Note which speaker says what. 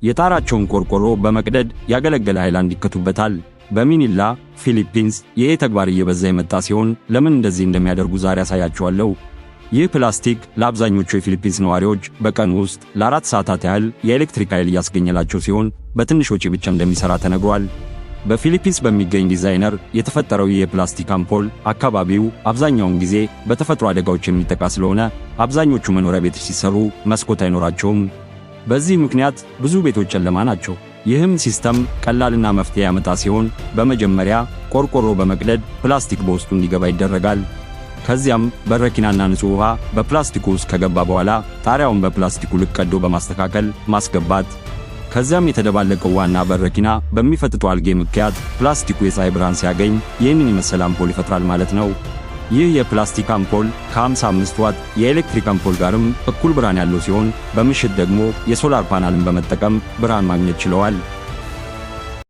Speaker 1: የጣራቸውን ቆርቆሮ በመቅደድ ያገለገለ ሃይላንድ ይከቱበታል። በሚኒላ ፊሊፒንስ ይህ ተግባር እየበዛ የመጣ ሲሆን ለምን እንደዚህ እንደሚያደርጉ ዛሬ ያሳያችኋለሁ። ይህ ፕላስቲክ ለአብዛኞቹ የፊሊፒንስ ነዋሪዎች በቀን ውስጥ ለ4 ሰዓታት ያህል የኤሌክትሪክ ኃይል እያስገኘላቸው ሲሆን በትንሽ ወጪ ብቻ እንደሚሰራ ተነግሯል። በፊሊፒንስ በሚገኝ ዲዛይነር የተፈጠረው ይህ የፕላስቲክ አምፖል አካባቢው አብዛኛውን ጊዜ በተፈጥሮ አደጋዎች የሚጠቃ ስለሆነ አብዛኞቹ መኖሪያ ቤቶች ሲሰሩ መስኮት አይኖራቸውም። በዚህ ምክንያት ብዙ ቤቶች ጨለማ ናቸው። ይህም ሲስተም ቀላልና መፍትሄ ያመጣ ሲሆን በመጀመሪያ ቆርቆሮ በመቅደድ ፕላስቲክ በውስጡ እንዲገባ ይደረጋል። ከዚያም በረኪናና ንጹህ ውሃ በፕላስቲኩ ውስጥ ከገባ በኋላ ጣሪያውን በፕላስቲኩ ልክ ቀዶ በማስተካከል ማስገባት። ከዚያም የተደባለቀው ውሃና በረኪና በሚፈጥጡ አልጌ ምክንያት ፕላስቲኩ የፀሐይ ብርሃን ሲያገኝ ይህንን የመሰለ አምፖል ይፈጥራል ማለት ነው። ይህ የፕላስቲክ አምፖል ከ55 ዋት የኤሌክትሪክ አምፖል ጋርም እኩል ብርሃን ያለው ሲሆን በምሽት ደግሞ የሶላር ፓናልን በመጠቀም ብርሃን ማግኘት ችለዋል።